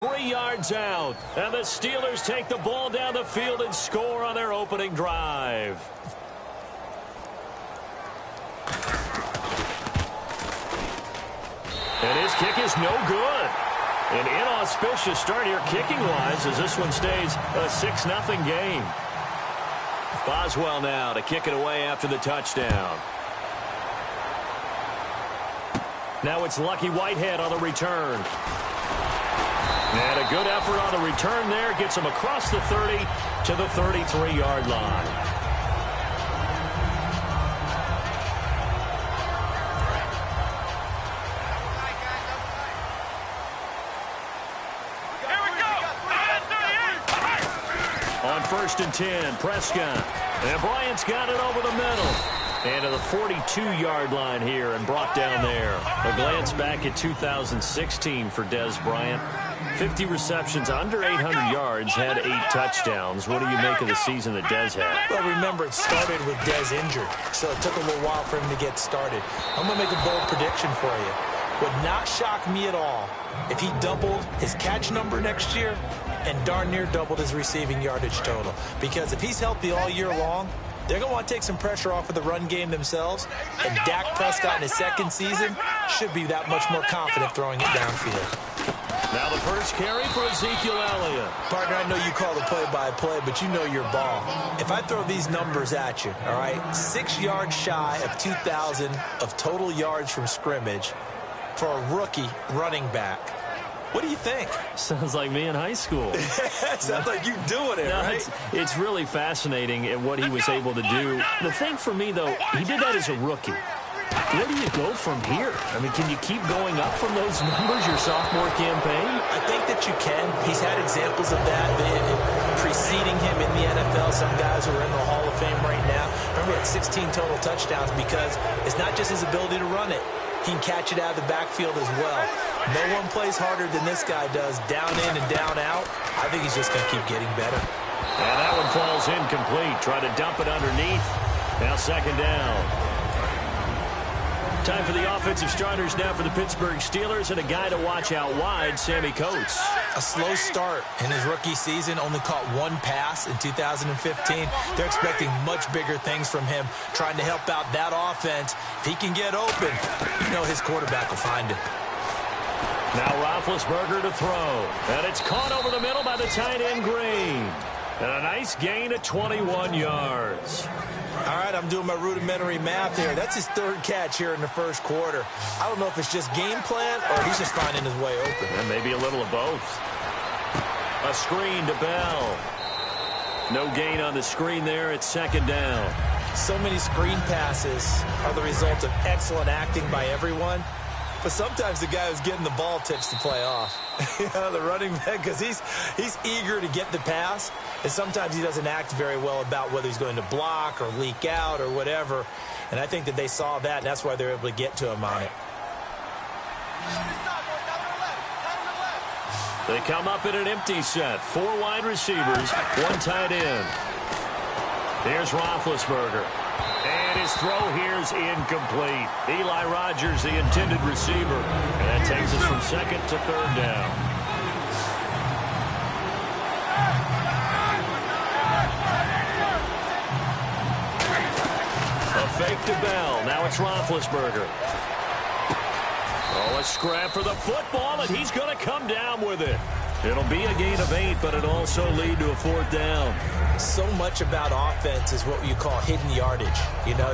3 yards out, and the Steelers take the ball down the field and score on their opening drive. And his kick is no good. An inauspicious start here kicking-wise as this one stays a 6-0 game. Boswell now to kick it away after the touchdown. Now it's Lucky Whitehead on the return. And a good effort on the return there. Gets him across the 30 to the 33-yard line. On 1st and 10, Prescott. And Bryant's got it over the middle. And to the 42-yard line here and brought down there. A glance back at 2016 for Dez Bryant. 50 receptions, under 800 yards, had 8 touchdowns. What do you make of the season that Dez had? Well, remember, it started with Dez injured, so it took a little while for him to get started. I'm going to make a bold prediction for you. Would not shock me at all if he doubled his catch number next year and darn near doubled his receiving yardage total. Because if he's healthy all year long, they're going to want to take some pressure off of the run game themselves, and Dak Prescott in his second season should be that much more confident throwing it downfield. Now the first carry for Ezekiel Elliott. Partner, I know you call the play-by-play, but you know your ball. If I throw these numbers at you, all right, 6 yards shy of 2,000 of total yards from scrimmage for a rookie running back, what do you think? Sounds like me in high school. Sounds like you doing it, right? It's really fascinating at what he was able to do. The thing for me, though, he did that as a rookie. Where do you go from here? I mean, can you keep going up from those numbers your sophomore campaign? I think that you can. He's had examples of that preceding him in the NFL. Some guys who are in the Hall of Fame right now. Remember, he had 16 total touchdowns because it's not just his ability to run it. He can catch it out of the backfield as well. No one plays harder than this guy does, down in and down out. I think he's just going to keep getting better. And that one falls incomplete. Try to dump it underneath. Now 2nd down. Time for the offensive starters now for the Pittsburgh Steelers, and a guy to watch out wide, Sammy Coates. A slow start in his rookie season, only caught 1 pass in 2015. They're expecting much bigger things from him, trying to help out that offense. If he can get open, you know his quarterback will find him. Now Roethlisberger to throw, and it's caught over the middle by the tight end Green. And a nice gain of 21 yards. All right, I'm doing my rudimentary math here. That's his 3rd catch here in the 1st quarter. I don't know if it's just game plan or he's just finding his way open. And maybe a little of both. A screen to Bell. No gain on the screen there. It's 2nd down. So many screen passes are the result of excellent acting by everyone. But sometimes the guy who's getting the ball tips the play off. You know, the running back, because he's eager to get the pass, and sometimes he doesn't act very well about whether he's going to block or leak out or whatever. And I think that they saw that, and that's why they're able to get to him on it. They come up in an empty set. 4 wide receivers, 1 tight end. Here's Roethlisberger. And his throw here's incomplete. Eli Rogers, the intended receiver. And that takes us from 2nd to 3rd down. A fake to Bell. Now it's Roethlisberger. Oh, a scrap for the football, and he's going to come down with it. It'll be a gain of 8, but it'll also lead to a 4th down. So much about offense is what you call hidden yardage. You know,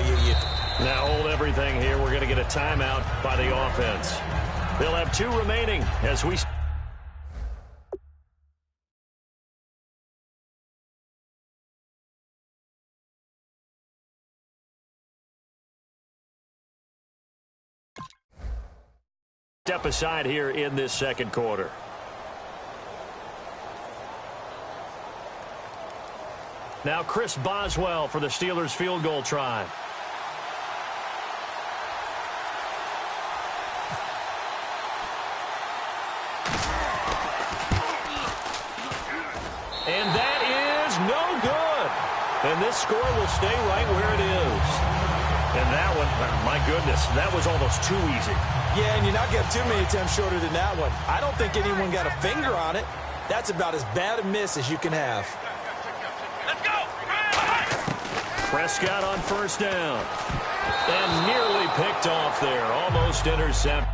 Now hold everything here. We're going to get a timeout by the offense. They'll have 2 remaining as we... step aside here in this 2nd quarter. Now Chris Boswell for the Steelers field goal try. And that is no good. And this score will stay right where it is. And that one, my goodness, that was almost too easy. Yeah, and you're not getting too many attempts shorter than that one. I don't think anyone got a finger on it. That's about as bad a miss as you can have. Let's go! Prescott on first down. And nearly picked off there. Almost intercepted.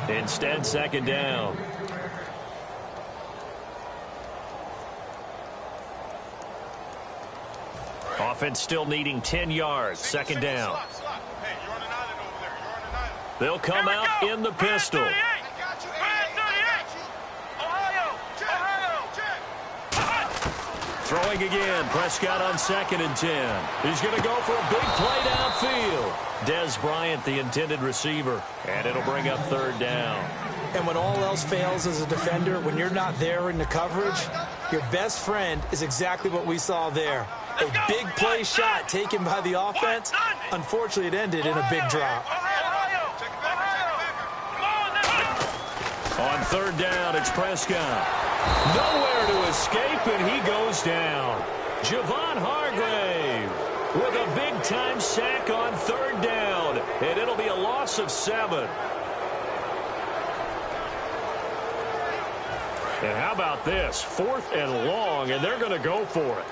Instead, second down. Offense still needing 10 yards. Second down. They'll come out in the pistol. Throwing again. Prescott on 2nd and 10. He's going to go for a big play downfield. Dez Bryant, the intended receiver. And it'll bring up 3rd down. And when all else fails as a defender, when you're not there in the coverage, your best friend is exactly what we saw there. A big play shot taken by the offense. Unfortunately, it ended in a big drop. On 3rd down, it's Prescott. Nowhere to escape, and he goes down. Javon Hargrave with a big-time sack on 3rd down, and it'll be a loss of 7. And how about this? 4th and long, and they're going to go for it.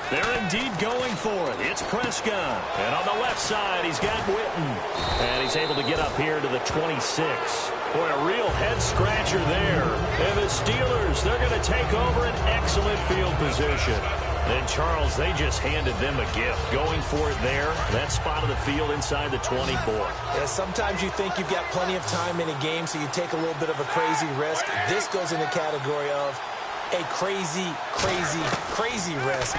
They're indeed going for it. It's Prescott. And on the left side, he's got Witten. And he's able to get up here to the 26. Boy, a real head-scratcher there. And the Steelers, they're going to take over an excellent field position. And Charles, they just handed them a gift. Going for it there, that spot of the field inside the 24. Yeah, sometimes you think you've got plenty of time in a game, so you take a little bit of a crazy risk. This goes in the category of a crazy, crazy, crazy risk.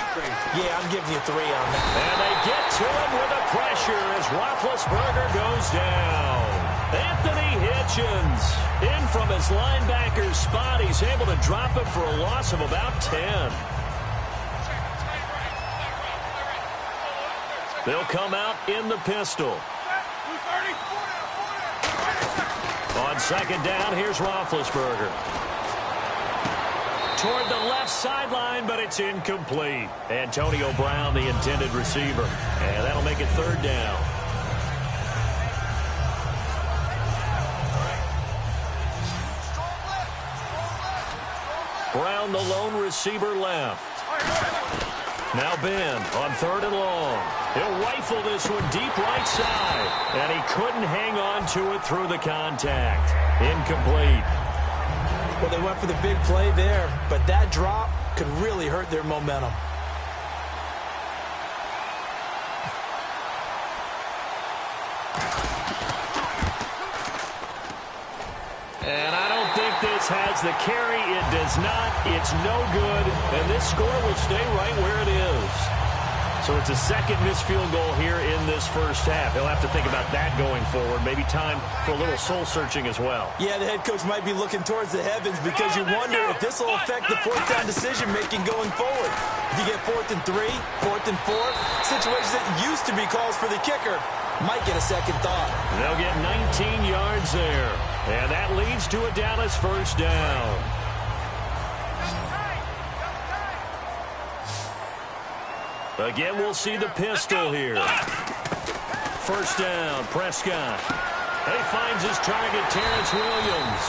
Yeah, I'm giving you 3 on that. And they get to him with the pressure as Roethlisberger goes down. Anthony Hitchens in from his linebacker spot. He's able to drop it for a loss of about 10. They'll come out in the pistol. On 2nd down, here's Roethlisberger. Toward the left sideline, but it's incomplete. Antonio Brown, the intended receiver. And that'll make it 3rd down. Brown, the lone receiver, left. Now Ben on 3rd and long. He'll rifle this one deep right side. And he couldn't hang on to it through the contact. Incomplete. Well, they went for the big play there, but that drop could really hurt their momentum. And I don't think this has the carry. It does not. It's no good. And this score will stay right where it is. So it's a 2nd missed field goal here in this first half. He'll have to think about that going forward. Maybe time for a little soul-searching as well. Yeah, the head coach might be looking towards the heavens because you wonder if this will affect the 4th down decision-making going forward. If you get 4th and 3, 4th and 4, situations that used to be calls for the kicker might get a second thought. They'll get 19 yards there. And that leads to a Dallas 1st down. Again, we'll see the pistol here. first down. Prescott. He finds his target, Terrence Williams.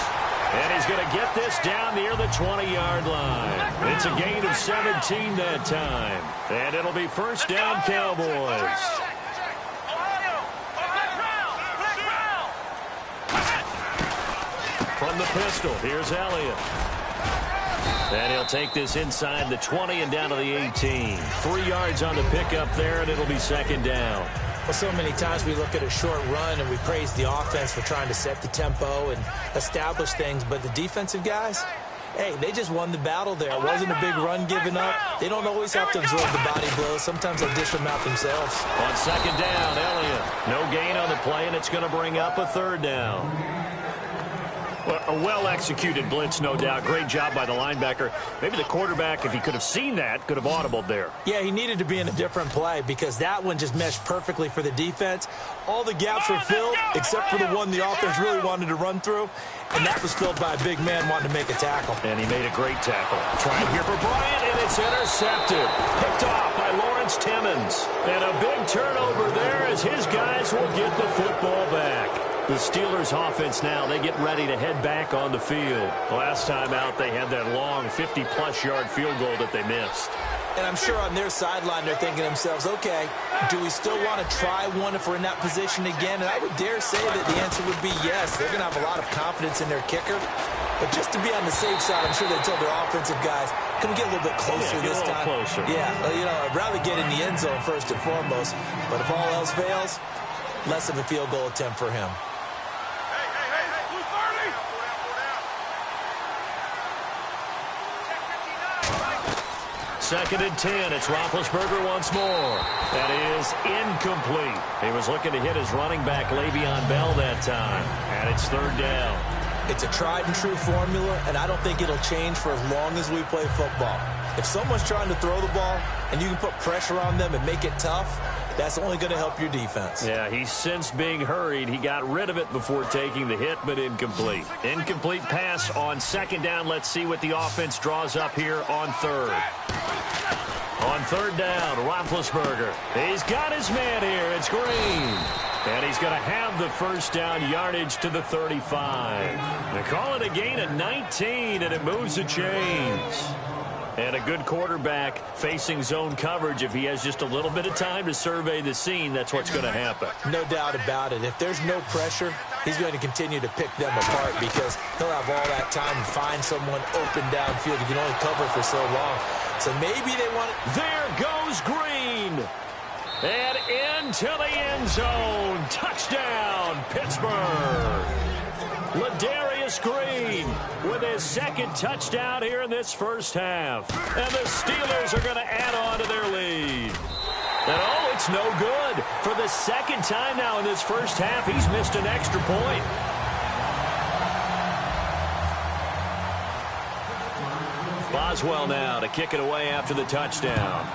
And he's going to get this down near the 20-yard line. It's a gain of 17 that time. And it'll be first down, Cowboys. From the pistol, here's Elliott. And he'll take this inside the 20 and down to the 18. 3 yards on the pickup there, and it'll be second down. Well, so many times we look at a short run and we praise the offense for trying to set the tempo and establish things. But the defensive guys, hey, they just won the battle there. It wasn't a big run given up. They don't always have to absorb the body blows. Sometimes they dish them out themselves. On second down, Elliott. No gain on the play, and it's going to bring up a third down. Well, a well-executed blitz, no doubt. Great job by the linebacker. Maybe the quarterback, if he could have seen that, could have audibled there. Yeah, he needed to be in a different play because that one just meshed perfectly for the defense. All the gaps were filled except for the one the offense really wanted to run through, and that was filled by a big man wanting to make a tackle. And he made a great tackle. Trying here for Bryant, and it's intercepted. Picked off by Lawrence Timmons. And a big turnover there as his guys will get the football back. The Steelers offense now, they get ready to head back on the field. Last time out, they had that long 50-plus yard field goal that they missed. And I'm sure on their sideline, they're thinking to themselves, okay, do we still want to try one if we're in that position again? And I would dare say that the answer would be yes. They're going to have a lot of confidence in their kicker. But just to be on the safe side, I'm sure they told their offensive guys, can we get a little bit closer this time? Closer. Yeah, you know, I'd rather get in the end zone first and foremost. But if all else fails, less of a field goal attempt for him. Second and 10. It's Roethlisberger once more. That is incomplete. He was looking to hit his running back, Le'Veon Bell, that time. And it's third down. It's a tried-and-true formula, and I don't think it'll change for as long as we play football. If someone's trying to throw the ball and you can put pressure on them and make it tough, that's only going to help your defense. Yeah, he's since being hurried. He got rid of it before taking the hit, but incomplete. Incomplete pass on second down. Let's see what the offense draws up here on third. On third down, Roethlisberger. He's got his man here. It's Green. And he's going to have the first down yardage to the 35. They call it a gain of 19, and it moves the chains. And a good quarterback facing zone coverage. If he has just a little bit of time to survey the scene, that's what's going to happen. No doubt about it. If there's no pressure, he's going to continue to pick them apart because he'll have all that time to find someone open downfield. You can only cover for so long. So maybe they want it. There goes Green. And into the end zone. Touchdown, Pittsburgh. Ladarius Green with his second touchdown here in this first half. And the Steelers are going to add on to their lead. And oh, it's no good. For the second time now in this first half, he's missed an extra point. Boswell now to kick it away after the touchdown.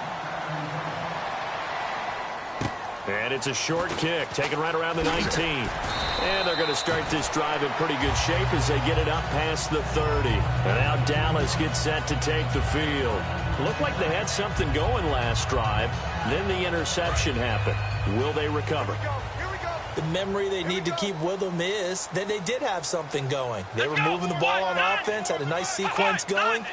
And it's a short kick, taken right around the 19. And they're going to start this drive in pretty good shape as they get it up past the 30. And now Dallas gets set to take the field. Looked like they had something going last drive. Then the interception happened. Will they recover? The memory they need to keep with them is that they did have something going. They were moving the ball on offense, had a nice sequence going.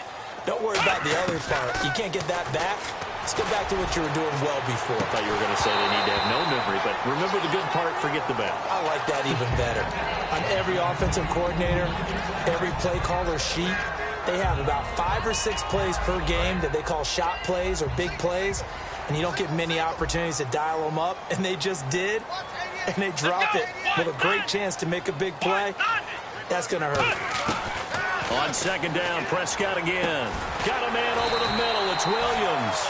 Don't worry about the other part. You can't get that back. Let's get back to what you were doing well before. I thought you were going to say they need to have no memory, but remember the good part, forget the bad. I like that even better. On every offensive coordinator, every play caller sheet, they have about 5 or 6 plays per game that they call shot plays or big plays, and you don't get many opportunities to dial them up, and they just did, and they drop it with a great chance to make a big play. That's going to hurt. On second down, Prescott again. Got a man over the middle. It's Williams.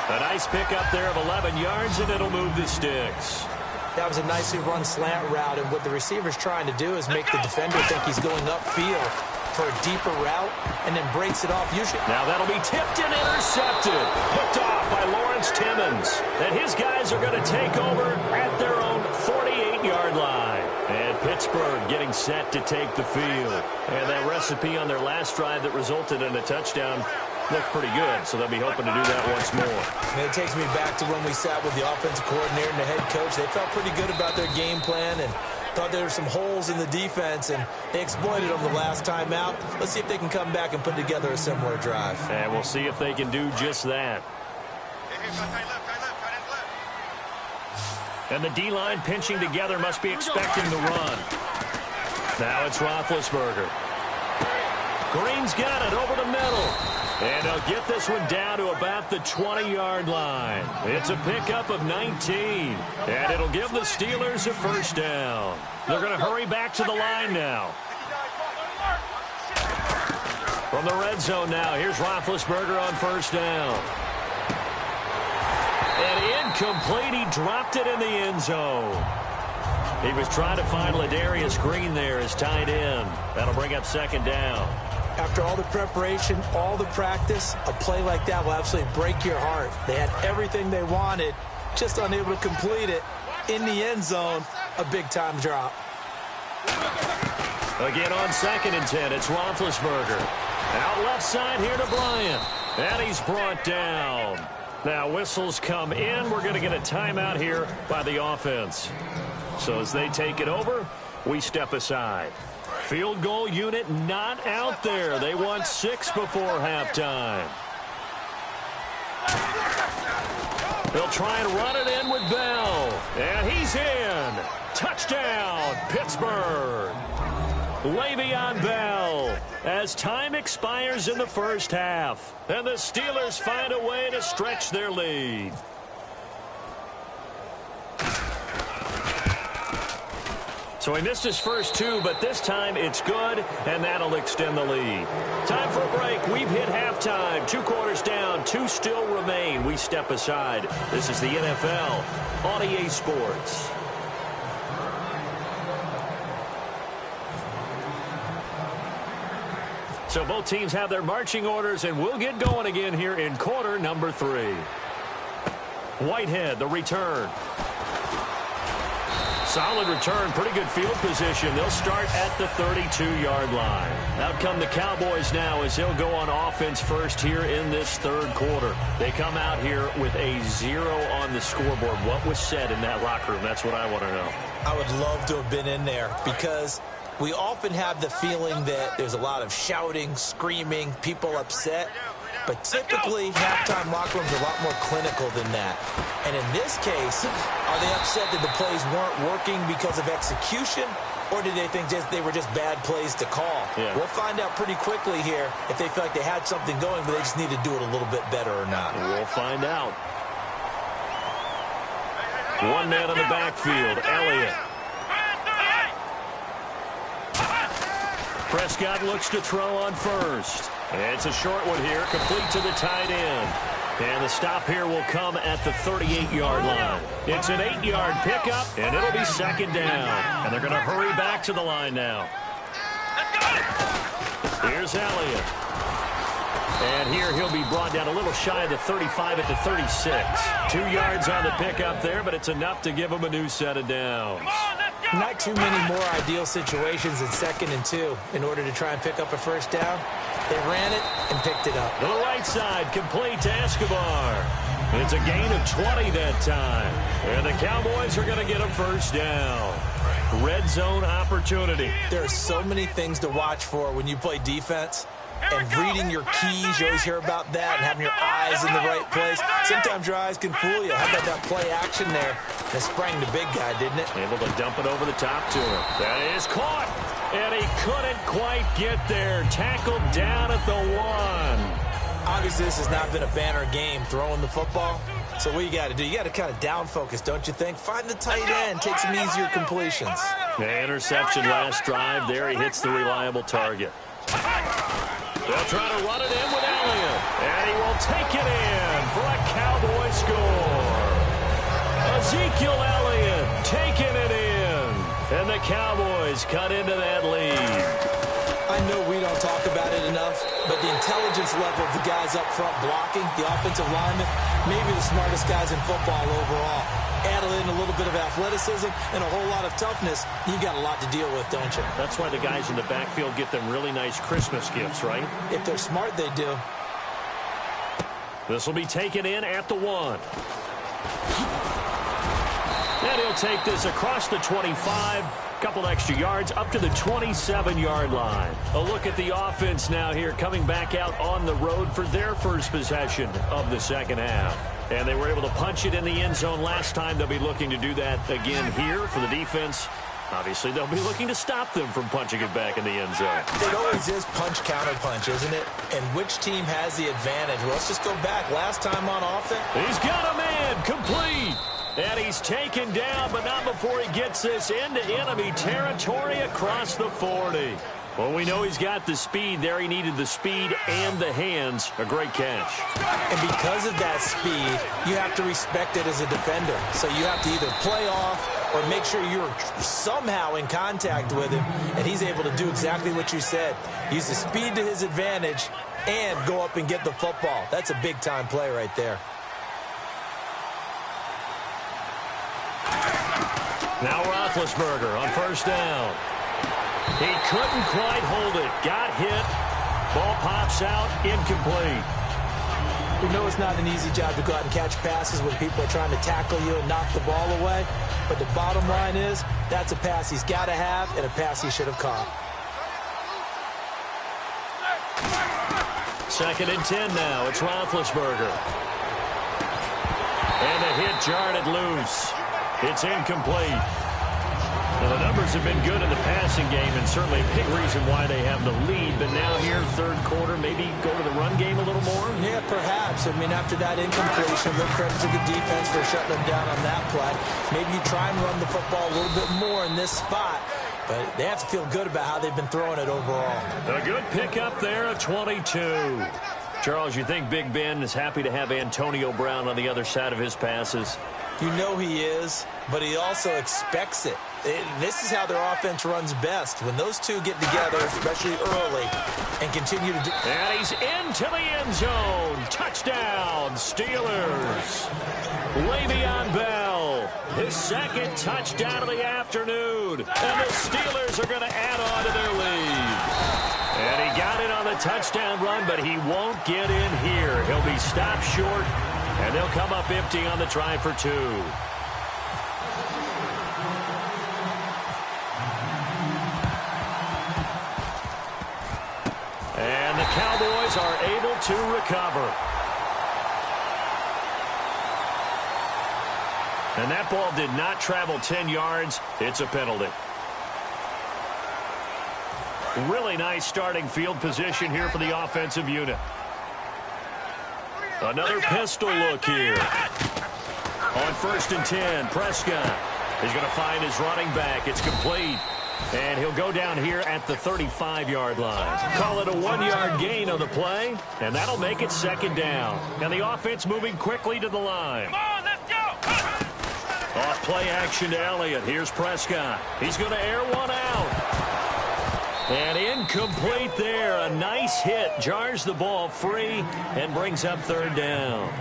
A nice pickup there of 11 yards, and it'll move the sticks. That was a nicely run slant route, and what the receiver's trying to do is make the defender think he's going upfield for a deeper route, and then breaks it off. Usually, now that'll be tipped and intercepted. Picked off by Lawrence Timmons. And his guys are going to take over at their own 48-yard line. And Pittsburgh getting set to take the field. And that recipe on their last drive that resulted in a touchdown looked pretty good, so they'll be hoping to do that once more. And it takes me back to when we sat with the offensive coordinator and the head coach. They felt pretty good about their game plan and thought there were some holes in the defense, and they exploited them the last time out. Let's see if they can come back and put together a similar drive. And we'll see if they can do just that. And the D-line pinching together must be expecting the run. Now it's Roethlisberger. Green's got it over the middle. And he'll get this one down to about the 20-yard line. It's a pickup of 19. And it'll give the Steelers a first down. They're going to hurry back to the line now. From the red zone now, here's Roethlisberger on first down. And incomplete. He dropped it in the end zone. He was trying to find Ladarius Green there as tight end. That'll bring up second down. After all the preparation, all the practice, a play like that will absolutely break your heart. They had everything they wanted, just unable to complete it. In the end zone, a big-time drop. Again on 2nd and 10, it's Roethlisberger. Out left side here to Bryant. And he's brought down. Now whistles come in. We're going to get a timeout here by the offense. So as they take it over, we step aside. Field goal unit not out there. They want 6 before halftime. They'll try and run it in with Bell. And he's in. Touchdown, Pittsburgh. Le'Veon Bell as time expires in the first half. And the Steelers find a way to stretch their lead. So he missed his first 2, but this time it's good, and that'll extend the lead. Time for a break. We've hit halftime. 2 quarters down, 2 still remain. We step aside. This is the NFL on EA Sports. So both teams have their marching orders, and we'll get going again here in quarter number 3. Whitehead, the return. Solid return, pretty good field position. They'll start at the 32-yard line. Out come the Cowboys now as they'll go on offense first here in this third quarter. They come out here with a 0 on the scoreboard. What was said in that locker room? That's what I want to know. I would love to have been in there because we often have the feeling that there's a lot of shouting, screaming, people upset. But typically, halftime locker rooms are a lot more clinical than that. And in this case, are they upset that the plays weren't working because of execution, or did they think they were just bad plays to call? Yeah. We'll find out pretty quickly here if they feel like they had something going, but they just need to do it a little bit better or not. We'll find out. One man in the backfield, Elliott. Prescott looks to throw on first. And it's a short one here, complete to the tight end. And the stop here will come at the 38-yard line. It's an 8-yard pickup, and it'll be second down. And they're going to hurry back to the line now. Here's Elliott. And here he'll be brought down a little shy of the 35 at the 36. 2 yards on the pickup there, but it's enough to give him a new set of downs. Not too many more ideal situations in 2nd and 2 in order to try and pick up a first down. They ran it and picked it up. To the right side, complete to Escobar. It's a gain of 20 that time. And the Cowboys are going to get a first down. Red zone opportunity. There are so many things to watch for when you play defense. And reading your keys, you always hear about that, and having your eyes in the right place. Sometimes your eyes can fool you. How about that play action there? That sprang the big guy, didn't it? Able to dump it over the top to him. That is caught. And he couldn't quite get there. Tackled down at the 1. Obviously, this has not been a banner game throwing the football. So what you got to do, you got to kind of down focus, don't you think? Find the tight end, take some easier completions. The interception last drive there. He hits the reliable target. They'll try to run it in with Elliott. And he will take it in for a Cowboy score. Ezekiel Elliott taking it in. And the Cowboys cut into that lead. I know we don't talk about it enough, but the intelligence level of the guys up front blocking, the offensive linemen, maybe the smartest guys in football overall. Add in a little bit of athleticism and a whole lot of toughness, you've got a lot to deal with, don't you? That's why the guys in the backfield get them really nice Christmas gifts, right? If they're smart, they do. This will be taken in at the 1. And he'll take this across the 25. Couple extra yards up to the 27-yard line. A look at the offense now here, coming back out on the road for their first possession of the second half. And they were able to punch it in the end zone last time. They'll be looking to do that again here for the defense. Obviously, they'll be looking to stop them from punching it back in the end zone. It always is punch-counter-punch, isn't it? And which team has the advantage? Well, let's just go back. Last time on offense. He's got a man, complete. And he's taken down, but not before he gets this into enemy territory across the 40. Well, we know he's got the speed there. He needed the speed and the hands. A great catch. And because of that speed, you have to respect it as a defender. So you have to either play off or make sure you're somehow in contact with him, and he's able to do exactly what you said. Use the speed to his advantage and go up and get the football. That's a big-time play right there. Now Roethlisberger on first down. He couldn't quite hold it. Got hit. Ball pops out. Incomplete. We know it's not an easy job to go out and catch passes when people are trying to tackle you and knock the ball away. But the bottom line is, that's a pass he's got to have and a pass he should have caught. 2nd and 10 now. It's Roethlisberger. And the hit jarred it loose. It's incomplete. Now, the numbers have been good in the passing game, and certainly a big reason why they have the lead. But now here, third quarter, maybe go to the run game a little more? Yeah, perhaps. I mean, after that incompletion, no credit to the defense for shutting them down on that play. Maybe you try and run the football a little bit more in this spot. But they have to feel good about how they've been throwing it overall. A good pickup there at 22. Charles, you think Big Ben is happy to have Antonio Brown on the other side of his passes? You know he is, but he also expects it. This is how their offense runs best. When those two get together, especially early, and continue to do... And he's into the end zone. Touchdown, Steelers. Le'Veon Bell, his second touchdown of the afternoon. And the Steelers are going to add on to their lead. And he got it on the touchdown run, but he won't get in here. He'll be stopped short, and they'll come up empty on the try for 2. And the Cowboys are able to recover. And that ball did not travel 10 yards. It's a penalty. Really nice starting field position here for the offensive unit. Another pistol look here. On 1st and 10, Prescott is going to find his running back. It's complete. And he'll go down here at the 35-yard line. Call it a 1-yard gain on the play, and that'll make it 2nd down. And the offense moving quickly to the line. Come on, let's go. Off play action to Elliott. Here's Prescott. He's going to air one out. And incomplete there. A nice hit. Jars the ball free and brings up 3rd down.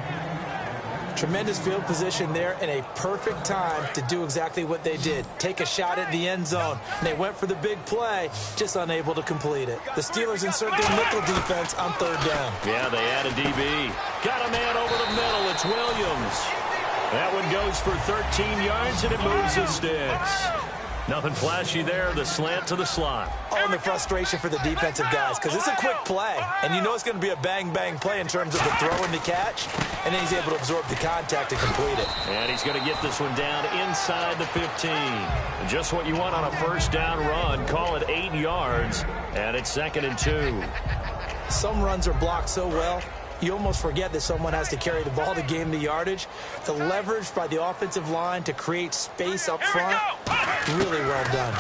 Tremendous field position there and a perfect time to do exactly what they did. Take a shot at the end zone. And they went for the big play, just unable to complete it. The Steelers insert their nickel defense on 3rd down. Yeah, they add a DB. Got a man over the middle. It's Williams. That one goes for 13 yards, and it moves the sticks. Nothing flashy there. The slant to the slot. Oh, and the frustration for the defensive guys, because it's a quick play. And you know it's going to be a bang-bang play in terms of the throw and the catch. And then he's able to absorb the contact and complete it. And he's going to get this one down inside the 15. Just what you want on a 1st down run. Call it 8 yards. And it's 2nd and 2. Some runs are blocked so well, you almost forget that someone has to carry the ball to gain the yardage. The leverage by the offensive line to create space up front, really well done.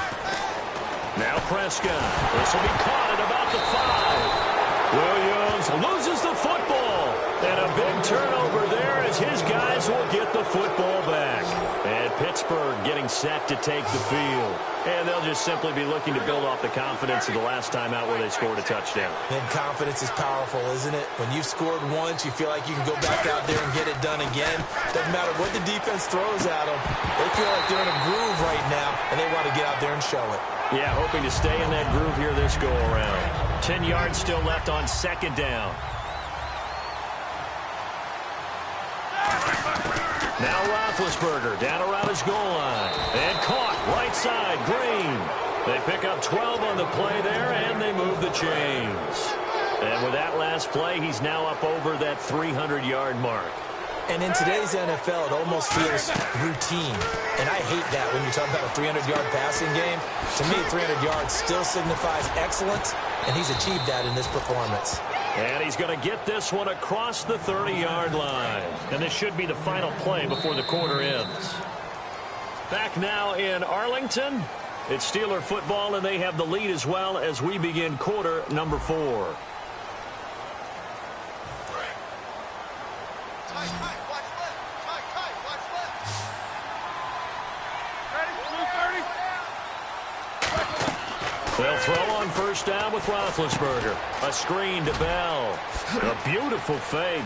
Now Prescott. This will be caught at about the 5. Williams loses the football. And a big turnover there as his guys will get the football back. And Pittsburgh getting set to take the field. And they'll just simply be looking to build off the confidence of the last time out where they scored a touchdown. And confidence is powerful, isn't it? When you've scored once, you feel like you can go back out there and get it done again. Doesn't matter what the defense throws at them. They feel like they're in a groove right now, and they want to get out there and show it. Yeah, hoping to stay in that groove here this go-around. 10 yards still left on 2nd down. Now Roethlisberger down around his goal line. And caught right side, Green. They pick up 12 on the play there, and they move the chains. And with that last play, he's now up over that 300-yard mark. And in today's NFL, it almost feels routine. And I hate that when you talk about a 300-yard passing game. To me, 300 yards still signifies excellence, and he's achieved that in this performance. And he's going to get this one across the 30-yard line. And this should be the final play before the quarter ends. Back now in Arlington. It's Steeler football, and they have the lead as well as we begin quarter number 4. They'll throw on first down with Roethlisberger. A screen to Bell. A beautiful fake.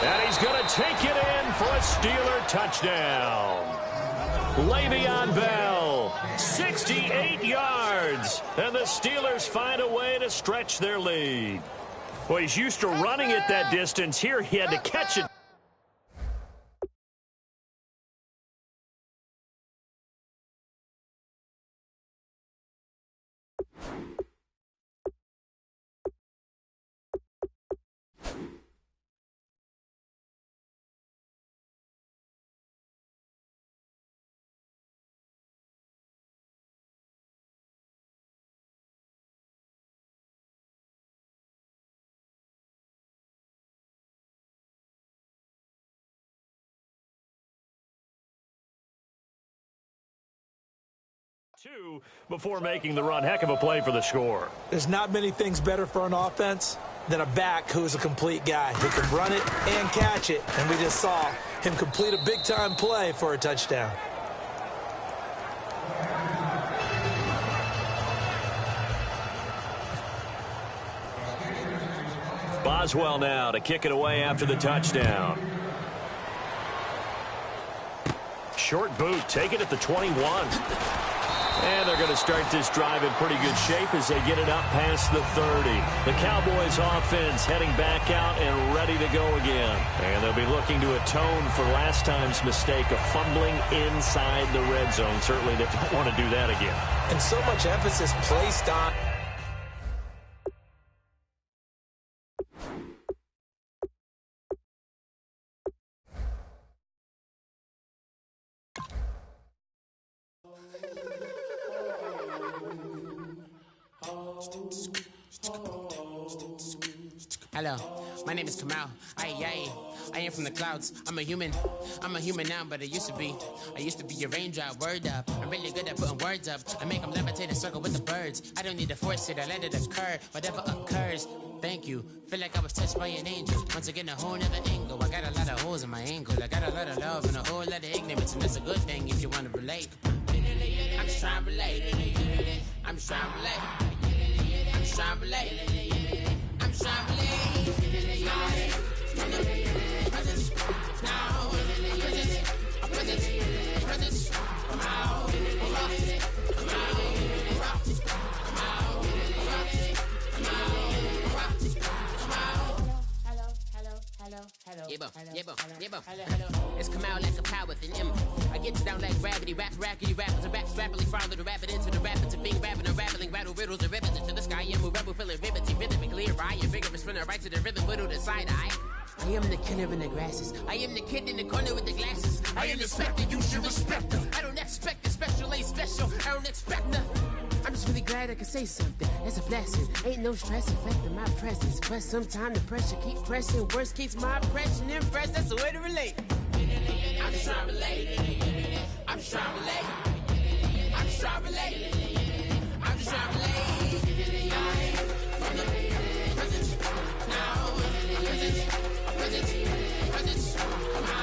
And he's going to take it in for a Steeler touchdown. Le'Veon Bell, 68 yards. And the Steelers find a way to stretch their lead. Well, he's used to running it that distance. Here he had to catch it. Two before making the run. Heck of a play for the score. There's not many things better for an offense than a back who's a complete guy who can run it and catch it. And we just saw him complete a big-time play for a touchdown. Boswell now to kick it away after the touchdown. Short boot, take it at the 21. And they're going to start this drive in pretty good shape as they get it up past the 30. The Cowboys offense heading back out and ready to go again. And they'll be looking to atone for last time's mistake of fumbling inside the red zone. Certainly they don't want to do that again. And so much emphasis placed on... Hello, my name is Kamal. I am from the clouds. I'm a human now, but I used to be a raindrop. Word up, I'm really good at putting words up. I make them levitate and circle with the birds. I don't need to force it, I let it occur. Whatever occurs, thank you. Feel like I was touched by an angel. Once again, a whole nother angle. I got a lot of holes in my ankle. I got a lot of love and a whole lot of ignorance, and that's a good thing if you want to relate. I'm just trying to relate. I'm just trying to relate. I'm just trying to relate. I'm just trying to relate. It's come out like a power with an M. I get you down like gravity, rackety rappers and raps rapidly follow the rapid into the rapids of being rapping and rattling rattle riddles and rivets into the sky. I'm a rebel feeling riveting, rhythmically right, and vigorous spinner right to the rhythm, whittle the side eye. I am the killer in the grasses. I am the kid in the corner with the glasses. I am the specter, you should respect them. I don't expect the special, ain't special. I don't expect nothing. I'm just really glad I can say something. That's a blessing. Ain't no stress affecting my presence. But sometimes the pressure keep pressing. Worst keeps my impression impressed. That's the way to relate. I'm just trying to relate. I'm just trying to relate. I'm just trying to relate. I'm just trying to relate. From the present, now, present, come out, come out.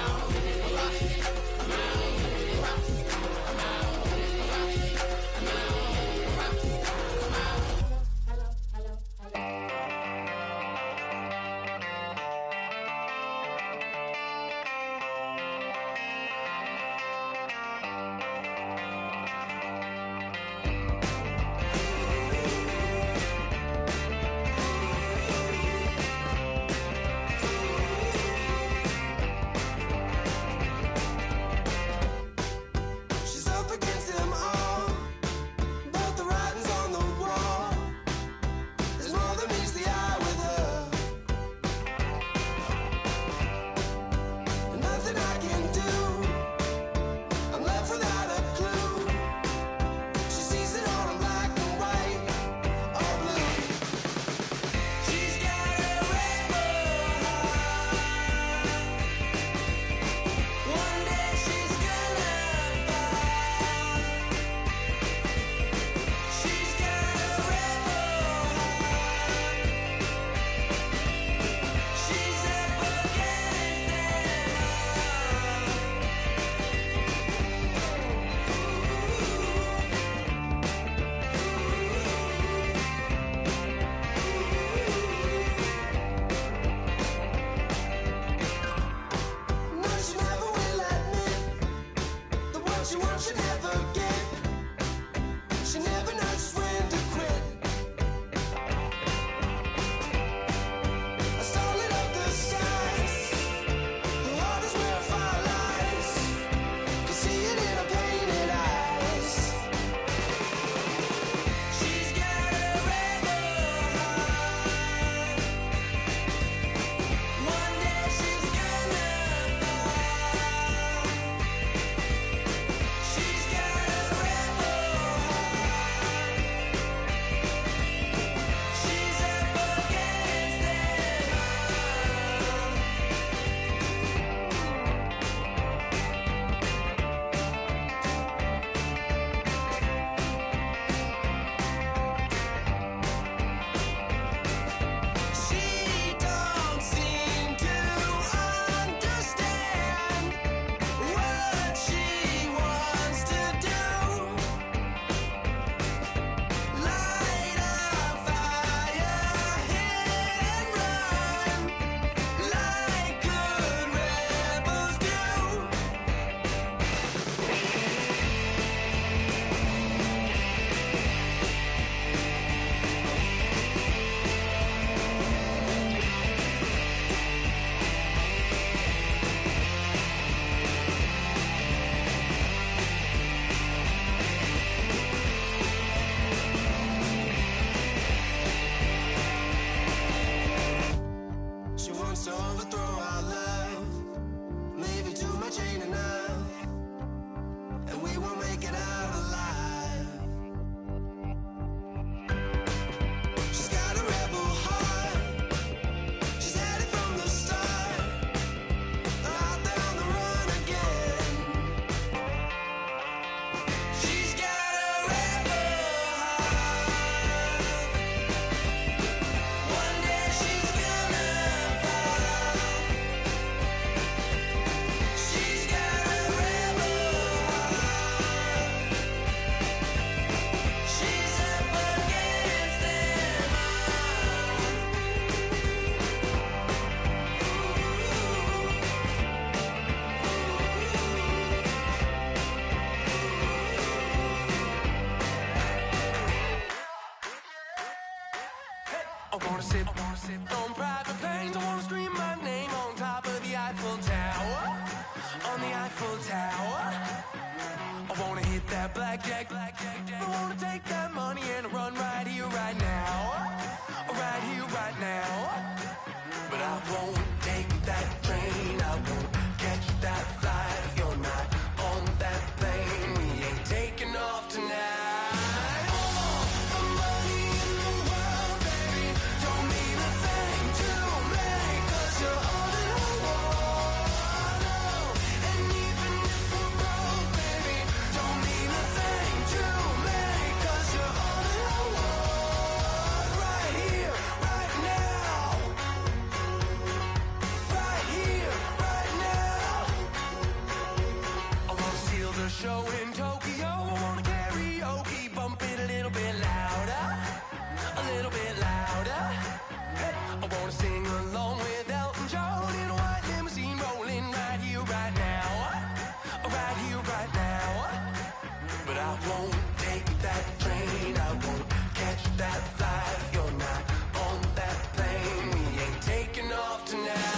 wanna sit on private planes. I wanna scream my name on top of the Eiffel Tower. On the Eiffel Tower. I wanna hit that blackjack. I wanna take that money and run right here, right now. Right here, right now. But I won't take that train. I won't catch that flight if you're not on that plane. We ain't taking off tonight. Show in Tokyo, I wanna karaoke, bump it a little bit louder, a little bit louder. Hey, I wanna sing along with Elton John in a white limousine rolling right here, right now, right here, right now. But I won't take that train, I won't catch that flight if you're not on that plane. We ain't taking off tonight.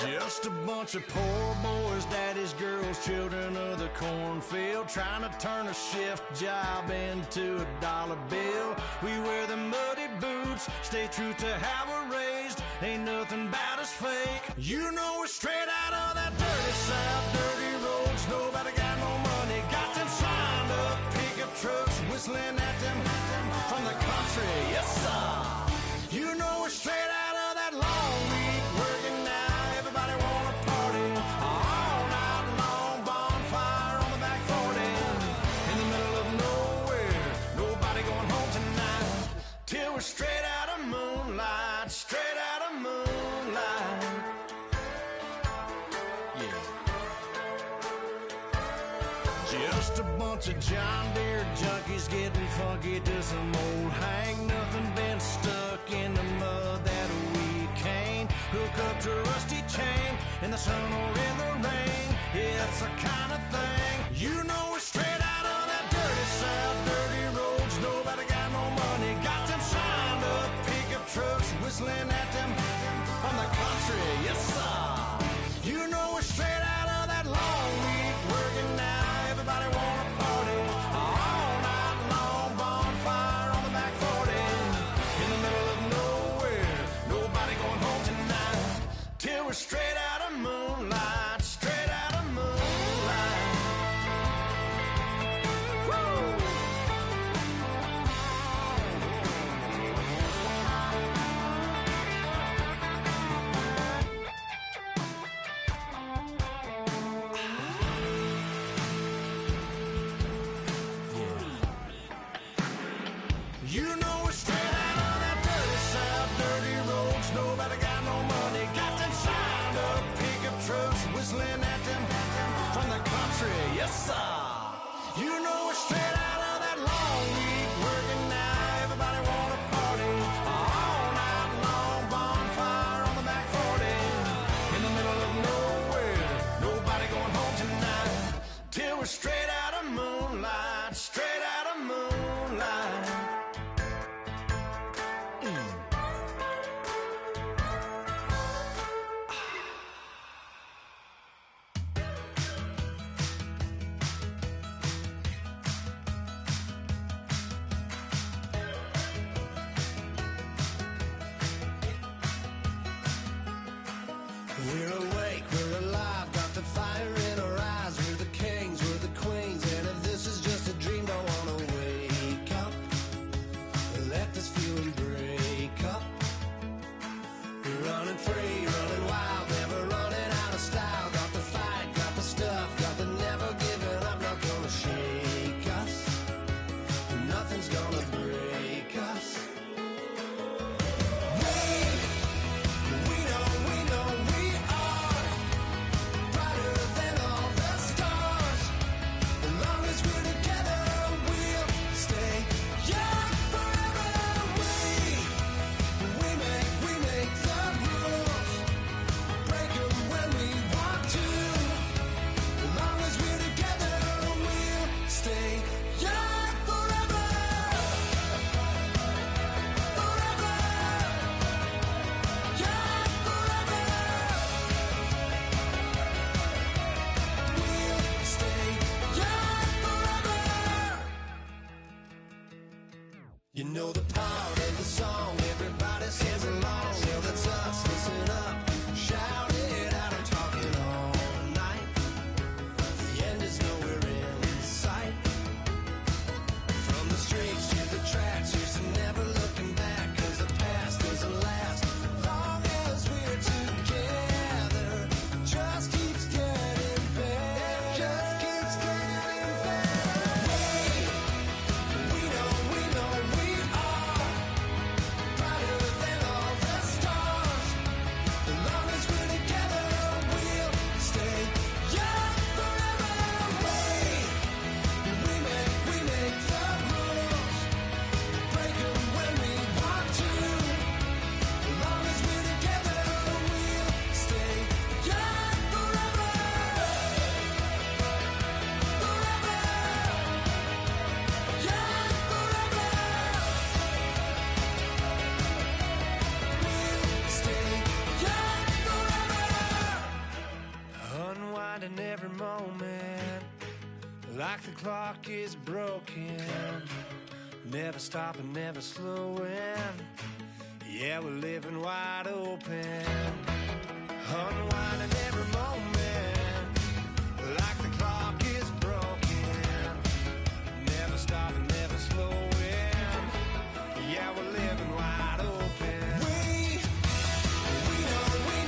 Just a bunch of poor boys, daddy's girls, children of the cornfield, trying to turn a shift job into a dollar bill. We wear the muddy boots, stay true to how we're raised. Ain't nothing about us fake. You know we're straight out of that dirty south, dirty roads. Nobody got no money, got them signed up pickup trucks, whistling at them from the country. Yes, sir. You know we're straight out of that long week working now. Everybody wanna party all night long, bonfire on the back 40 in the middle of nowhere. Nobody going home tonight till we're straight out of moonlight, straight out of moonlight. Just a bunch of John Deere junkies getting funky to some old hang. Nothing been stuck in the mud that we can't hook up to a rusty chain in the sun or in the rain. It's the kind of thing, you know, we're straight out of that dirty south, dirty roads. Nobody got no money, got them signed up pickup trucks whistling at them from the country. Yes, sir. You know, we're straight out of that long week working now. Everybody wanna party all night long, bonfire on the back 40 in the middle of nowhere. Nobody going home tonight till we're straight out of moonlight, straight out of moonlight. Woo! You know we're straight out of that dirty south, dirty roads. Nobody got no money, got them signed up pickup trucks whistling at them from the country. Yes, sir. You know we're straight out of that long week working now. Everybody wanna party all night long, bonfire on the back 40 in the middle of nowhere. Nobody going home tonight till we're straight out of moonlight, straight out of moonlight. We're awake, we're alive, got the fire in our eyes. We're the kings, we're the queens, and if this is just a dream, don't wanna wake up. Let this feeling break up. We're running free, running wild, never running out of style. Got the fight, got the stuff, got the never giving up. Not gonna shake us, nothing's gonna break us. We know we are brighter than all the stars. As long as we're together, we'll stay young forever. We make the rules, break 'em when we want to. As long as we're together, we'll stay young forever. Forever. Young forever. We'll stay young forever. You know the part of the song everybody sings along. Well, that's us. Listen up, shout it out. I'm talking all night. The end is nowhere in sight. From the streets to the tracks, here's to never looking back. 'Cause the past doesn't last long as we're together. Just keeps getting better. Just keeps getting better. We know we are brighter than all the stars. As long as we're together, we'll stay young forever. We make the rules, break 'em when we want to. As long as we're together, we'll stay young forever. Forever. Young forever. We'll stay young forever. Unwinding every moment, like the clock is broken. Never stopping, never slowing. Yeah, we're living wide open. Unwinding every moment, like the clock is broken. Never stopping, never slowing. Yeah, we're living wide open. We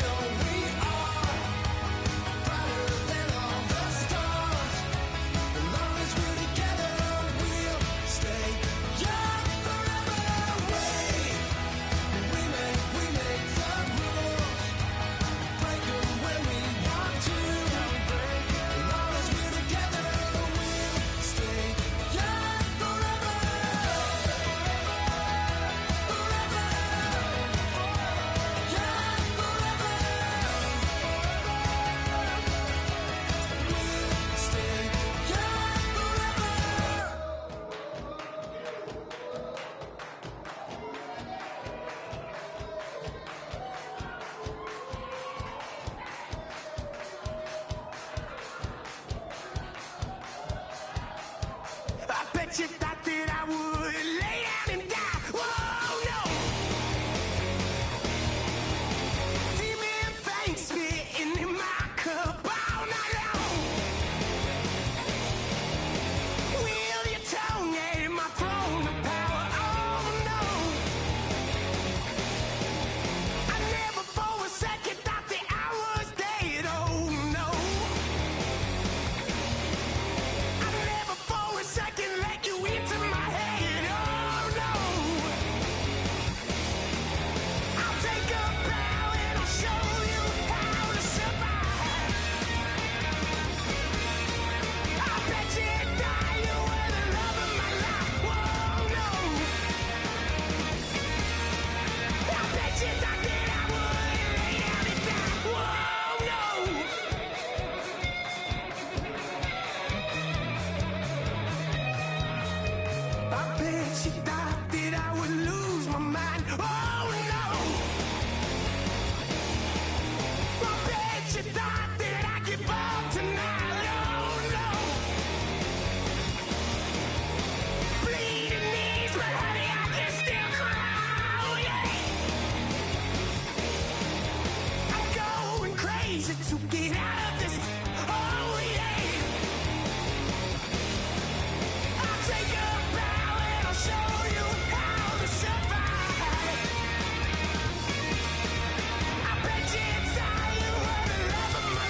know we are brighter than all the stars. As long as we're together, we'll stay young forever. We make the rules, break 'em when we want I bet she thought that I would lose my mind. Oh no! I bet she thought that I'd give up tonight. Oh no! Bleeding knees, but honey, I can still cry. Oh yeah! I'm going crazy to get out of this. Oh yeah! I'll take a bow and I'll show you how to survive. I bet you it's all you want to love of my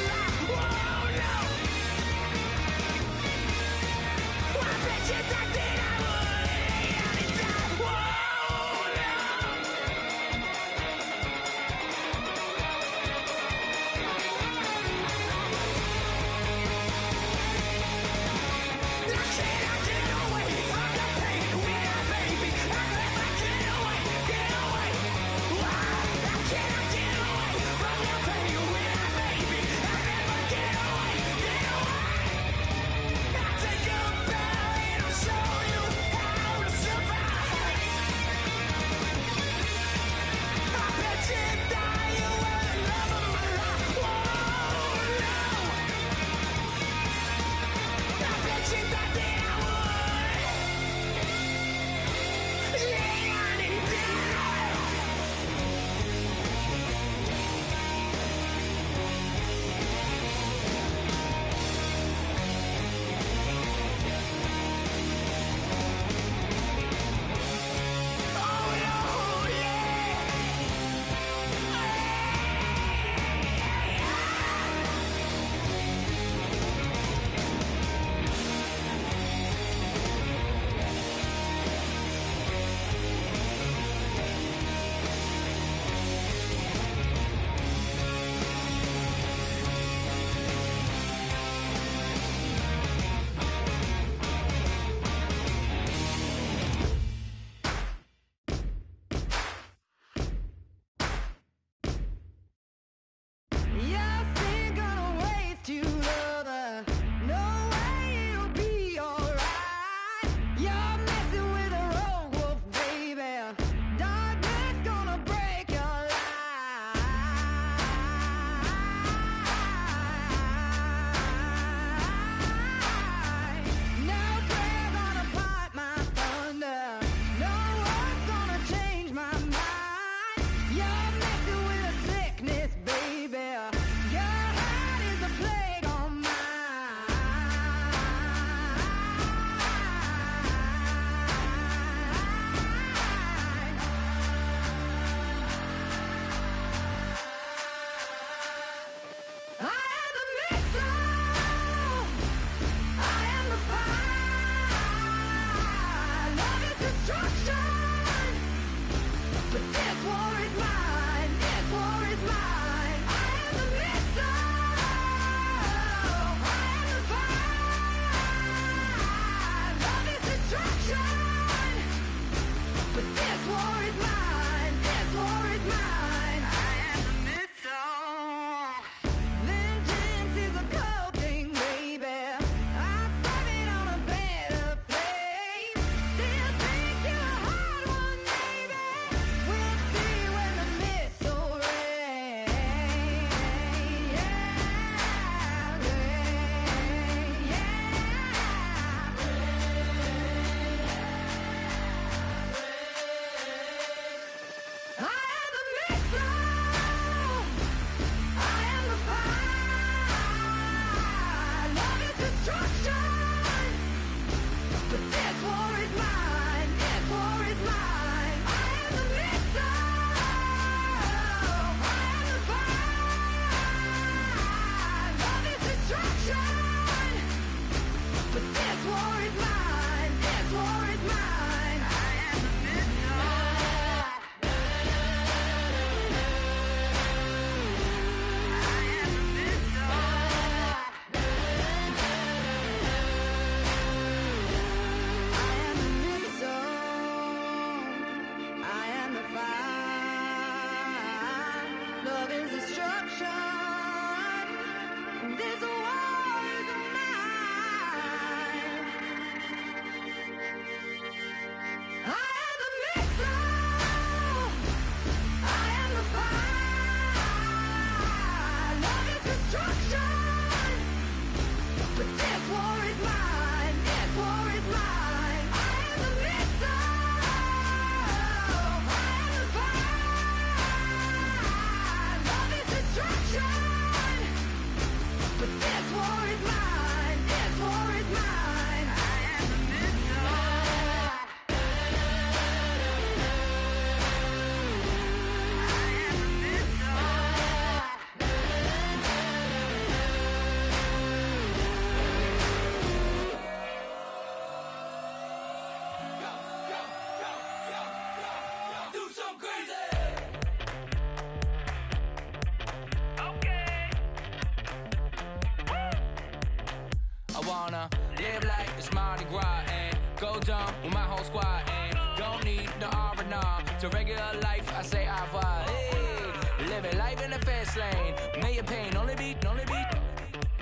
wanna live like it's Mardi Gras and go dumb with my whole squad and don't need the R&R to regular life. I say au revoir. Hey, living life in the fast lane, million pain, only beat.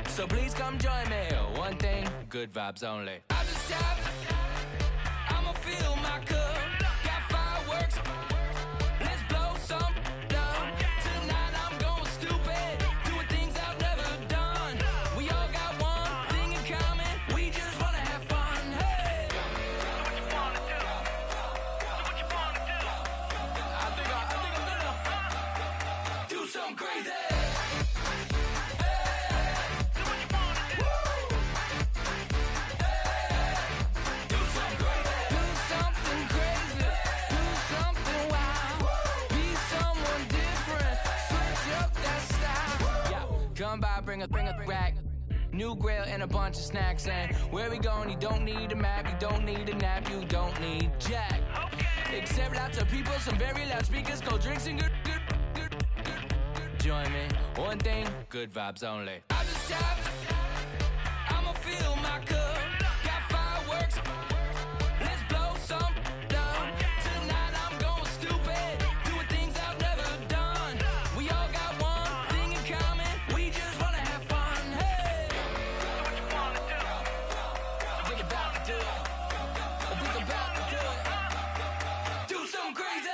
So please come join me. One thing, good vibes only. I just tap, I'ma fill my cup. Got fireworks, let's blow some down. Tonight I'm going stupid, doing things I've never done. We all got one thing in common, we just wanna have fun. Hey, do what you wanna do. Do what you wanna do. I think I'm gonna do something crazy. Come by, bring a rack, new grill and a bunch of snacks. And where we going, you don't need a map, you don't need a nap, you don't need jack. Except lots of people, some very loud speakers, cold drinks and good. Join me, one thing, good vibes only. I just tap, I'ma fill my cup. Got fireworks, let's blow some down. Tonight I'm going stupid, doing things I've never done. We all got one thing in common, we just wanna have fun. Hey, do what you wanna do. Think about to do it. Think about to do it. Do something crazy.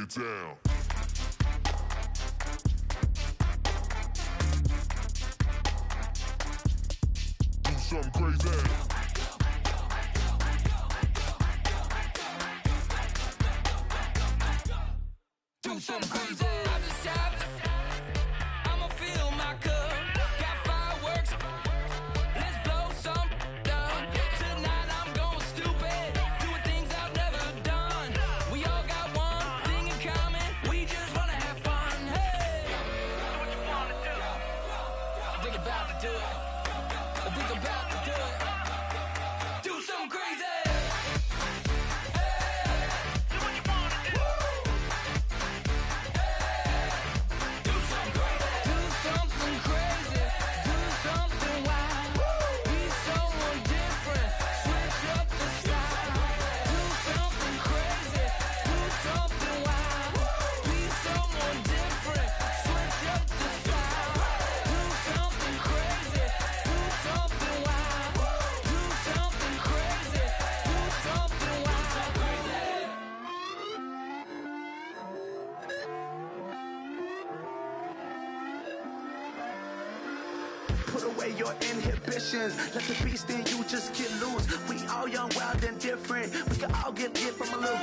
Down. Do something crazy. Do something crazy. I just tapped, I'ma fill my cup. Got fireworks, let's blow some down. Tonight I'm going stupid, doing things I've never done. We all got one thing in common, we just wanna have fun. Hey, do what you wanna do. Think about to do it. Think about to do it. Do something crazy. Put away your inhibitions, let the beast in you just get loose. We all young, wild, and different. We can all get hit from a loop.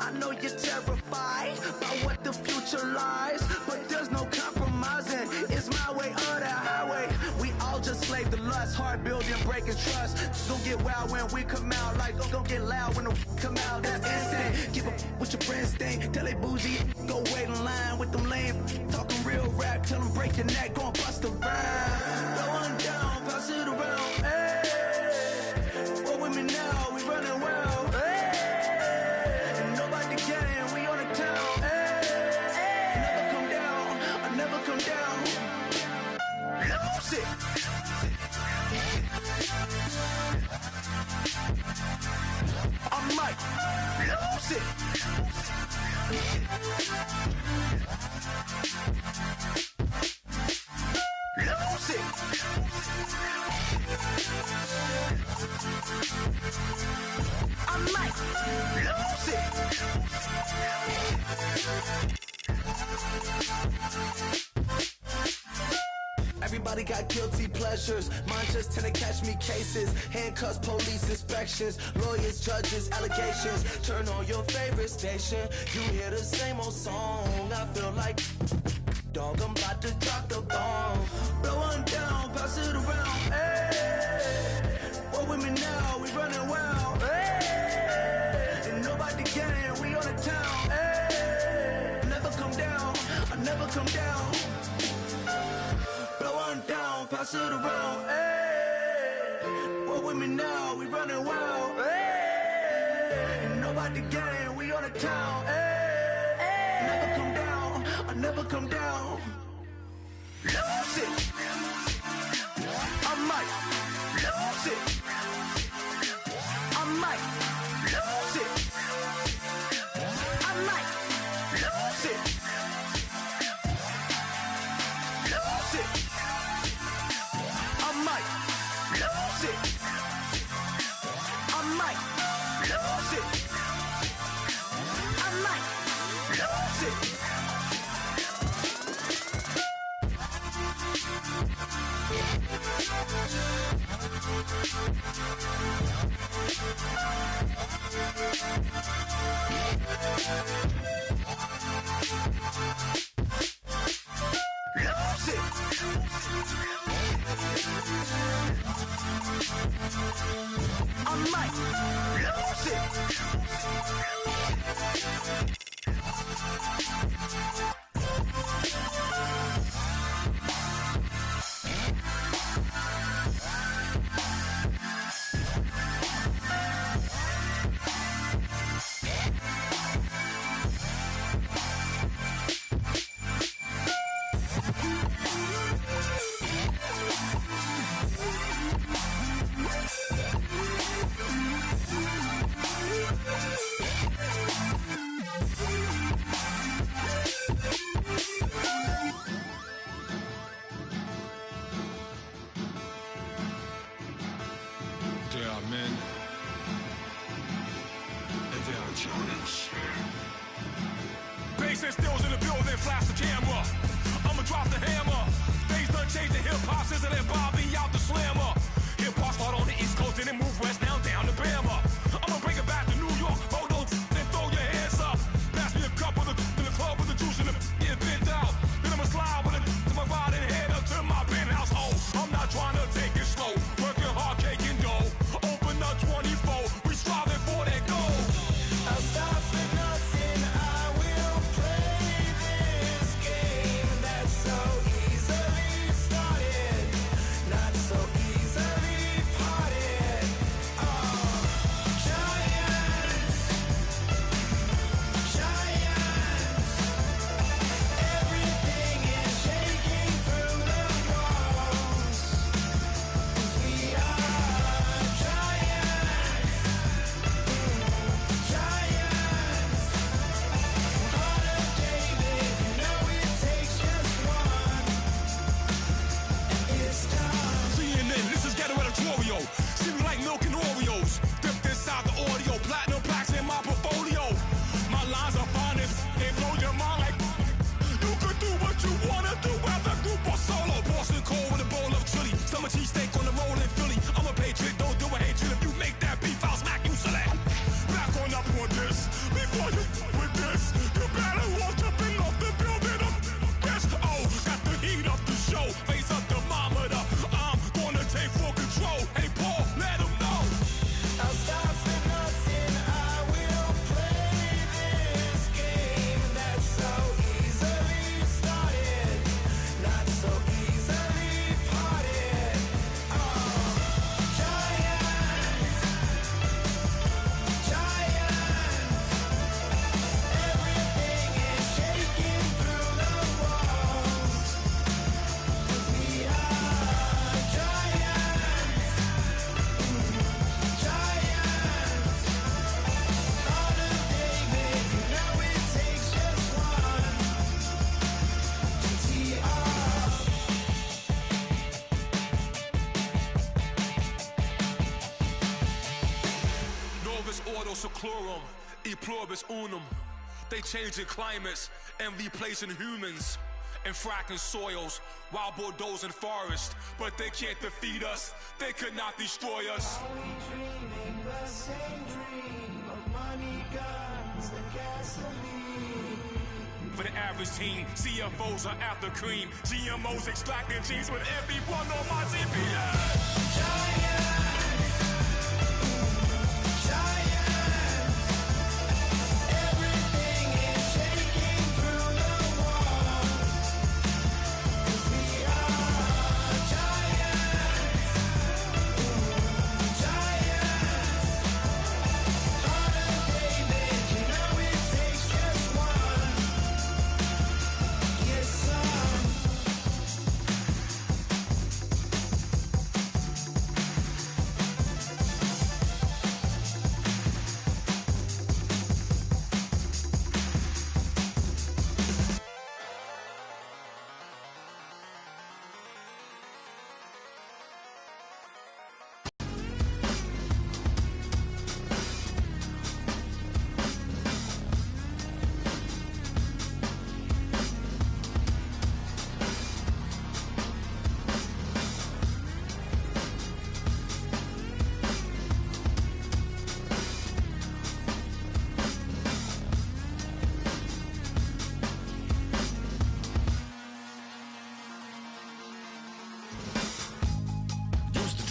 I know you're terrified by what the future lies, but there's no compromising. It's my way or the highway. We all just slave to lust, hard building, breaking trust. Don't get wild when we come out, like don't get loud when the come out. That's instant. Give up what your friends think. Tell they bougie, go wait in line with them lame. Talking real rap, tell them break your neck, go and bust a rhyme. Going down, pass it around, hey. What with me now, we running wild, hey. And nobody can, we on the town, hey. Never come down, I never come down. Lose it. I might lose it. Lose it. I might lose it. Everybody got guilty pleasures. Mine just tend to catch me cases. Handcuffs, police inspections, lawyers, judges, allegations. Turn on your favorite station. You hear the same old song. I feel like, dog, I'm about to drop the bomb. Blow one down, pass it around. Hey, what with me now? We running wild. Hey, and nobody can. We on the town. Hey, come down. Blow on down, pass it around. Hey, walk with me now, we running wild. Hey, ain't nobody gang, we on the town. Hey, never come down, I never come down. Lose it, I might lose it. I might lose it. I might lose it. Lose it. I might lose it. I might lose it. I might lose it. I might lose it. There are men, and there are giants. Bass and stills in the building, flash the camera. I'ma drop the hammer. Things done changed, the hip-hop since and Bobby out the slammer. Hip-hop start on the East Coast and then move west now down to Bama. I'ma bring it back to New York, hold those and throw your hands up. Pass me a cup of the club with the juice in the get bent out. Then I'ma slide with it to my ride and head up to my penthouse. Oh, I'm not trying to take it slow, working hard, cake and dough. Open up 24, we striving for that goal. I'll stop for nothing, I will play this game that's so easily started, not so easily parted. Oh, giants, giants, everything is shaking through the walls. We are giants, giants. Heart of David, you know it takes just one, and it's done. CNN, this is Ghetto Editorial. See me like milk and Oreos. Dipped inside the audio, platinum plaques in my portfolio. My lines are finest, they blow your mind like you could do what you wanna do, whether group or solo. Boston cold with a bowl of chili, summer cheesesteak on the roll in Philly. I'm a patriot, don't do a hatred. If you make that beef, I'll smack you silly. Back on up on this, before you with this, you better walk up and off the building up. Yes, oh, got the heat up the show, face up the thermometer. I'm gonna take full control. Hey Paul, let him know. I'll stop for nothing, I will play this game that's so easily started, not so easily parted. Oh, giants, giants, everything is shaking through the walls. We are giants, giants. Heart of David, you know it takes just one to tee off. Novus ordo seclorum, e pluribus unum. They changing climates and replacing humans and fracking soils while bulldozing forests. But they can't defeat us, they could not destroy us. Are we dreaming the same dream of money, guns, and gasoline? For the average team, CFOs are after cream. GMOs extracting genes with everyone on my TPS. Giants, giants, everything is shaking through the walls.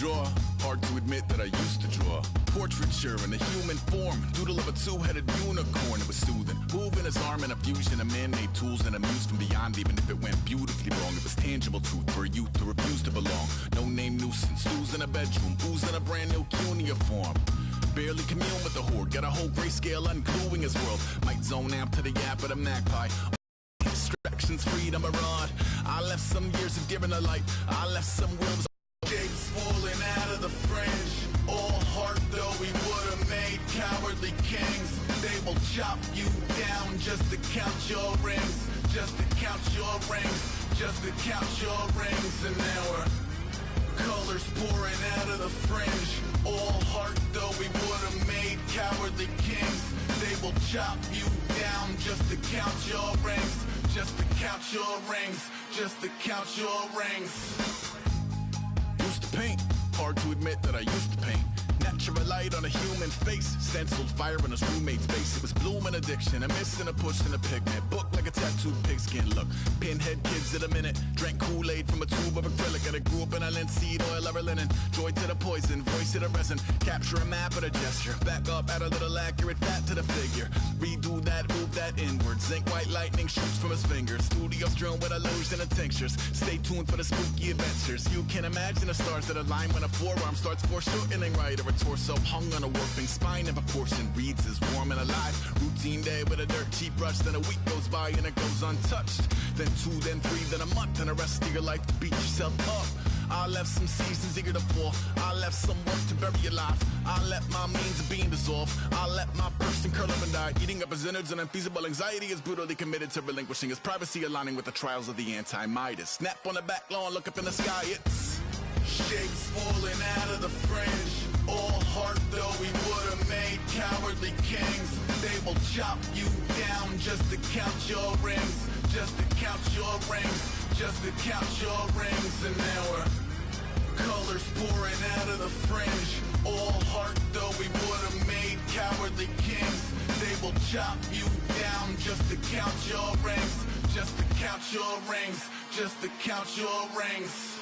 draw. Hard to admit that I used to draw. Portraiture in a human form. Doodle of a two-headed unicorn. It was soothing. Moving his arm in a fusion of man-made tools and a muse from beyond. Even if it went beautifully wrong, it was tangible truth for a youth to refuse to belong. No name nuisance. Who's in a bedroom? Who's in a brand new cuneiform? Barely commune with the horde. Got a whole grayscale ungluing his world. Might zone amp to the yap of the magpie. Distractions, freedom, a rod. I left some years of giving a light. I left some wills. Shapes falling out of the fringe. All heart though we would have made cowardly kings. They will chop you down just to count your rings. Just to count your rings. Just to count your rings. And now we're colors pouring out of the fringe. All heart though we would have made cowardly kings. They will chop you down just to count your rings. Just to count your rings. Just to count your rings. Used to paint. Hard to admit that I used to paint. Natural light on a human face. Stenciled fire in his roommate's face. It was blooming addiction. A miss and a push and a pigment. Book like a tattooed pigskin look. Pinhead kids in a minute. Drank Kool-Aid from a tube of acrylic. And I grew up in a linseed oil of linen. Joy to the poison. Voice to the resin. Capture a map of a gesture. Back up, add a little accurate fat to the figure. Redo that, move that inward. Zinc white lightning shoots from his fingers. Studio strewn with illusion and tinctures. Stay tuned for the spooky adventures. You can imagine the stars that align when a forearm starts foreshortening right. Or a torso hung on a warping spine in proportion. Reads as warm and alive. Routine day with a dirt cheap brush. Then a week goes by and it goes untouched. Then 2, then 3, then a month. And the rest of your life to beat yourself up. I left some seasons eager to fall. I left some work to bury alive. I let my means of being dissolve. I let my person curl up and die. Eating up his innards and unfeasible anxiety is brutally committed to relinquishing his privacy, aligning with the trials of the anti-Midas. Snap on the back lawn, look up in the sky. It's shapes falling out of the fringe. All heart though we would have made cowardly kings. They will chop you down just to count your rings. Just to count your rings. Just to count your rings. And now we're colors pouring out of the fringe. All heart though we would have made cowardly kings. They will chop you down just to count your rings. Just to count your rings. Just to count your rings.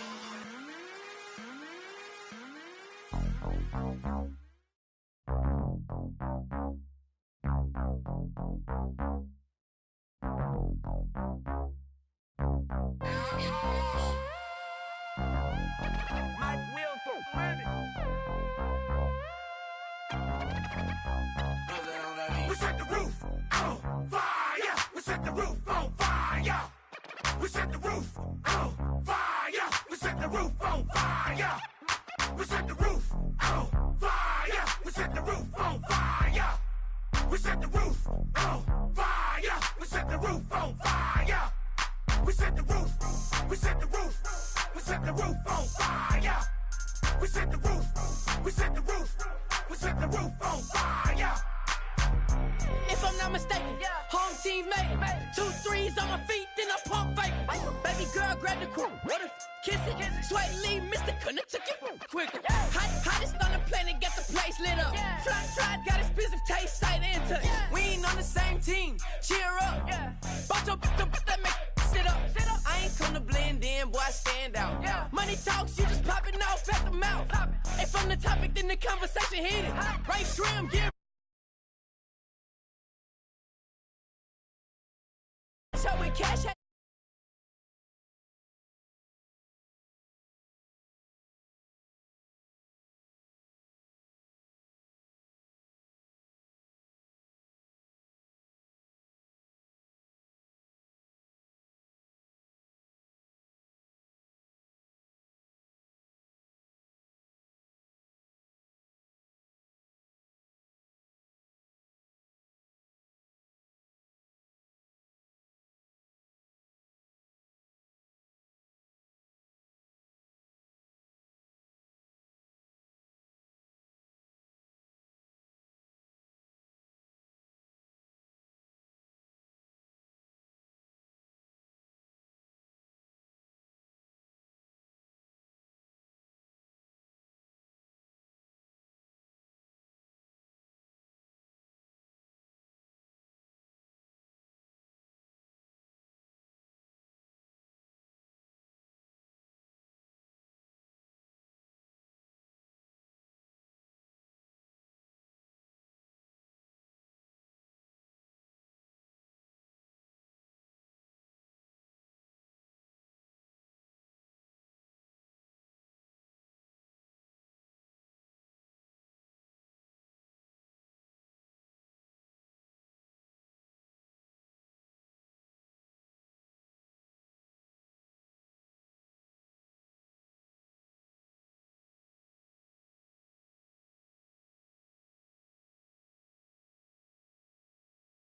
We set the roof on fire. We set the roof on fire. We set the roof on fire. We set the roof on fire. We set the roof on fire. We set the roof on fire. We set the roof on fire. We set the roof on fire. We set the roof. We set the roof. We set the roof on fire. We set the roof. We set the roof. We set the roof on fire. If I'm not mistaken, home team made it. 2 3s on my feet, then I pump fake. Baby girl, grab the crew. What if kiss it? Sweat leave, Mr. Couldn't took it quicker. Hottest on the planet, get the place lit up. Fly, got expensive taste, sight into. We ain't on the same team. Cheer up. Bunch of that make sit up. I ain't come to blend in, boy, I stand out. Money talks, you just popping off at the mouth. If I'm the topic, then the conversation heated. Right shrimp, yeah. Show with cash